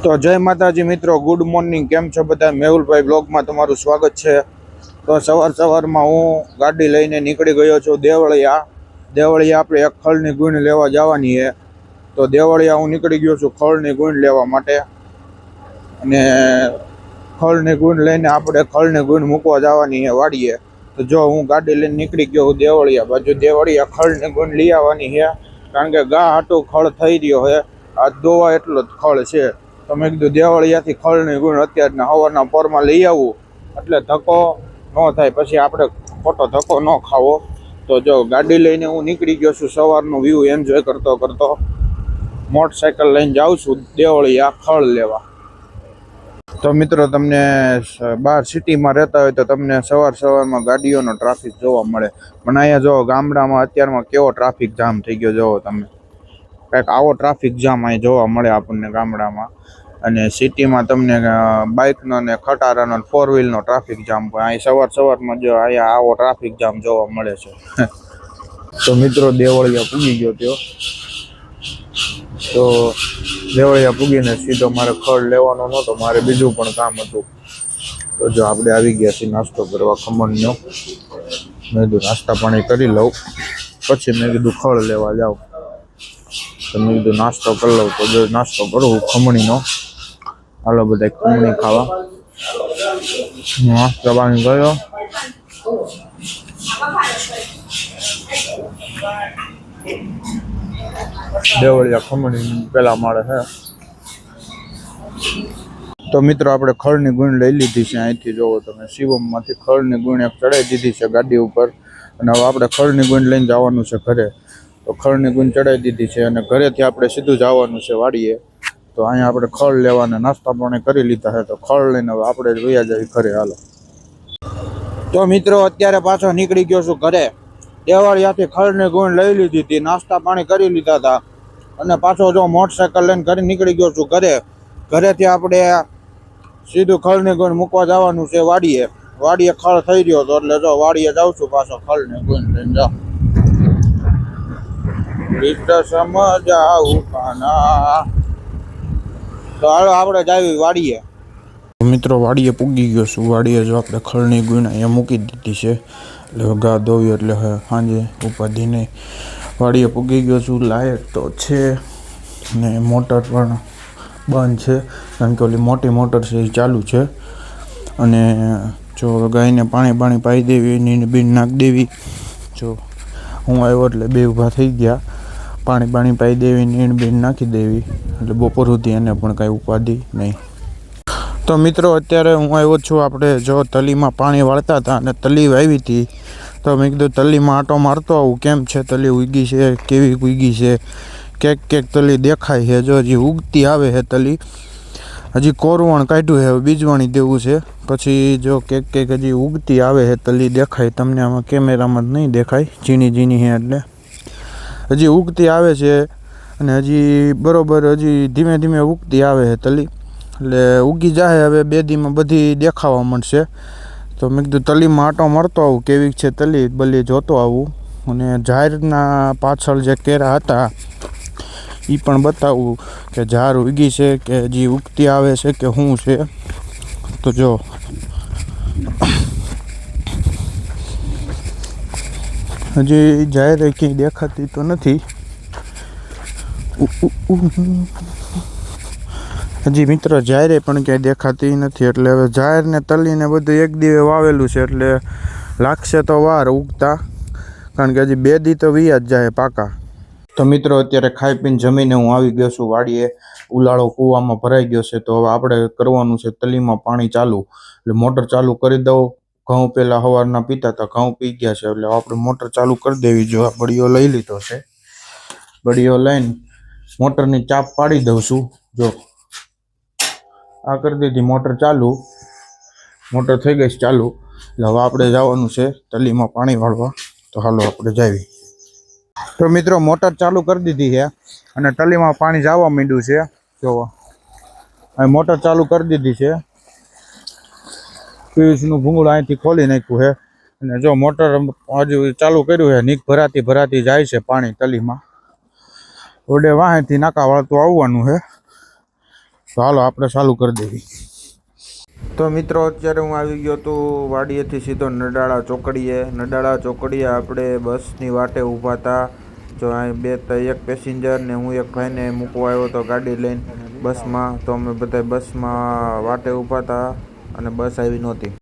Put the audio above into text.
તો જય માતાજી મિત્રો, ગુડ મોર્નિંગ. કેમ છો બધા? મેહુલભાઈ બ્લોગમાં તમારું સ્વાગત છે. તો સવારમાં હું ગાડી લઈને નીકળી ગયો છું દેવળિયા. આપણે એક ખળની ગુણ લેવા જવાની છે. તો દેવળિયા હું નીકળી ગયો છું ખળની ગુણ લેવા માટે. અને ખળની ગુણ લઈને આપણે ખળની ગુણ મૂકવા જવાની છે વાડીએ. તો જો હું ગાડી લઈને નીકળી ગયો હું દેવળિયા બાજુ. દેવળિયા ખળની ગુણ લઈ આવવાની છે, કારણ કે ગા હાટું ખળ થઈ રહ્યો છે. આ દોવા એટલો જ ખળ છે. તો મેં કીધું દેવળિયાથી ખળની ગુણ અત્યારના હવારના પોરમાં લઈ આવવું, એટલે ધક્કો ન થાય, પછી આપણે ખોટો ધક્કો ન ખાવો. તો જો ગાડી લઈને હું નીકળી ગયો છું, સવારનો વ્યૂ એન્જોય કરતો મોટરસાઇકલ લઈને જાઉં છું દેવળિયા ખળ લેવા. તો મિત્રો, તમને બહાર સિટીમાં રહેતા હોય તો તમને સવારમાં ગાડીઓનો ટ્રાફિક જોવા મળે, પણ અહીંયા જો ગામડામાં અત્યારમાં કેવો ટ્રાફિક જામ થઈ ગયો જોવો તમે. કંઈક આવો ટ્રાફિક જામ અહીં જોવા મળે આપણને ગામડામાં. અને સિટીમાં તમને બાઇકનો ને ખટારાનો ફોર વ્હીલનો ટ્રાફિક જામ, પણ અહીં સવારમાં જો અહીંયા આવો ટ્રાફિક જામ જોવા મળે છે. તો મિત્રો, દેવળિયા પૂગી ગયો ત્યો. તો દેવળિયા પૂગીને સીધો મારે ખળ લેવાનો નહોતો, મારે બીજું પણ કામ હતું. તો જો આપણે આવી ગયા છીએ નાસ્તો કરવા ખમણનો. મેં કીધું નાસ્તા પાણી કરી લઉં, પછી મેં કીધું ખળ લેવા જાઉં. તો મેં કીધું નાસ્તો કરી લઉં. તો જો નાસ્તો કરું ખમણીનો. હાલો બધા ખમણી ખાવા. નાસ્તો પાણી કર્યો. દેવળિયા ખમણી પેલા માળે છે. તો મિત્રો, આપણે ખળની ગુણ લઈ લીધી છે અહીંથી. જોવો તમે, શિવમમાંથી ખળની ગુણ એક ચડાવી દીધી છે ગાડી ઉપર. અને હવે આપણે ખળની ગુણ લઈને જવાનું છે ઘરે. તો ખળની ગુણ ચડાવી દીધી છે અને ઘરેથી આપણે સીધું જવાનું છે વાડીએ. તો અહીંયા આપણે ખળ લેવાના નાસ્તા પાણી કરી લીધા છે. તો ખળ લઈને હવે આપણે વયા જઈએ ઘરે. હાલો. તો મિત્રો, અત્યારે પાછો નીકળી ગયો છું ઘરે. દેવળિયાથી ખળની ગુણ લઈ લીધી હતી, નાસ્તા પાણી કરી લીધા હતા, અને પાછો જો મોટરસાઇકલ લઈને ઘરે નીકળી ગયો છું ઘરેથી આપણે સીધું ખળની ગુણ મૂકવા જવાનું છે વાડીએ. ખળ થઈ રહ્યો હતો, એટલે જો વાડીએ જાઉં છું પાછો ખળની ગુણ લઈને. જાઓ સમજાવું કાના. તો હાલો આપણે જાવી વાડીએ. મિત્રો, વાડીએ પૂગી ગયો છું. વાડીએ જો આપણે ખળની ગુણ અહીંયા મૂકી દીધી છે, એટલે ગા ધોવી એટલે સાંજે ઉપાધિ નહીં. વાડીએ પૂગી ગયો છું. લાઇટ તો છે ને મોટર પણ બંધ છે, કારણ કે ઓલી મોટી મોટર છે એ ચાલુ છે. અને જો ગાયને પાણી પાઈ દેવી, નીણ બીણ નાખી દેવી. જો હું આવ્યો એટલે બે ઊભા થઈ ગયા. પાણી પાઈ દેવી, નીણ બીણ નાખી દેવી, એટલે બપોર સુધી એને પણ કાંઈ ઉપાધિ નહીં. તો મિત્રો, અત્યારે હું આવ્યો છું, આપણે જો તલીમાં પાણી વાળતા હતા અને તલી વાવી હતી. તો મેં કીધું તલીમાં આંટો મારતો આવું, કેમ છે તલી ઉગી છે, કેવી ઉગી છે. કેક તલી દેખાય છે. જો હજી ઉગતી આવે છે તલી. હજી કોરવણ કાઢ્યું છે, બીજવાણી દેવું છે. પછી જો કેક હજી ઉગતી આવે છે તલી દેખાય તમને. આમાં કેમેરામાં જ નહીં દેખાય, ઝીણી છે, એટલે હજી ઉગતી આવે છે. અને હજી બરોબર હજી ધીમે ધીમે ઉગતી આવે છે તલી, એટલે ઉગી જાય હવે 2 દીમાં બધી દેખાવા મળશે. તો મેં કીધું તલીમાં આંટો મારતો આવું, કેવી છે તલી બલી જોતો આવું. અને ઝાડના પાછળ જે કેરા હતા એ પણ બતાવવું કે ઝાડ ઉગી છે કે હજી ઉગતી આવે છે કે શું છે. તો જો હજી જાહેર ક્યાંય દેખાતી તો નથી. હજી મિત્રો જાહેરે પણ ક્યાંય દેખાતી નથી. એટલે હવે જાહેર ને તલીને બધું એક દીવે વાવેલું છે, એટલે લાગશે તો વાર ઉગતા, કારણ કે હજી 2 દી તો વીયા જ જાય પાકા. તો મિત્રો, અત્યારે ખાઈ પીને જમીને હું આવી ગયો છું વાડીએ. ઉલાળો કૂવામાં ભરાઈ ગયો છે. તો હવે આપણે કરવાનું છે તલીમાં પાણી ચાલુ. એટલે મોટર ચાલુ કરી દઉં. ઘઉં પહેલાં સવારના પીતા હતા, ઘઉં પી ગયા છે, એટલે આપણે મોટર ચાલુ કરી દેવી. જો આ બળીઓ લઈ લીધો છે. બળીઓ લઈને મોટરની ચાપ પાડી દઉં છું. જો આ કરી દીધી મોટર ચાલુ. મોટર થઈ ગઈ છે ચાલુ. એટલે હવે આપણે જવાનું છે તલીમાં પાણી વાળવા. તો હાલો આપણે જાવી. તો મિત્રો, મોટર ચાલુ કરી દીધી છે અને તલીમાં પાણી જવા માંડ્યું છે. જોવો, અહીં મોટર ચાલુ કરી દીધી છે. ફ્યુઝનું ભૂંગળું અહીંથી ખોલી નાખ્યું છે. અને જો મોટર હજુ ચાલુ કર્યું છે, નીક ભરાતી જાય છે પાણી તલીમાં. ઓડે વાહેથી નાકા વાળતું આવવાનું છે. તો હાલો આપણે ચાલુ કરી દેવી. તો મિત્રો અત્યારે હું આવી ગયો તો વાડીએથી સીધો નડાળા ચોકડીએ આપણે બસની વાટે ઊભા હતા. જો અહીં એક પેસેન્જર ને હું એક ભાઈને મૂકવા આવ્યો હતો ગાડી લઈને બસમાં. તો અમે બધા બસમાં વાટે ઊભા હતા અને બસ આવી નહોતી.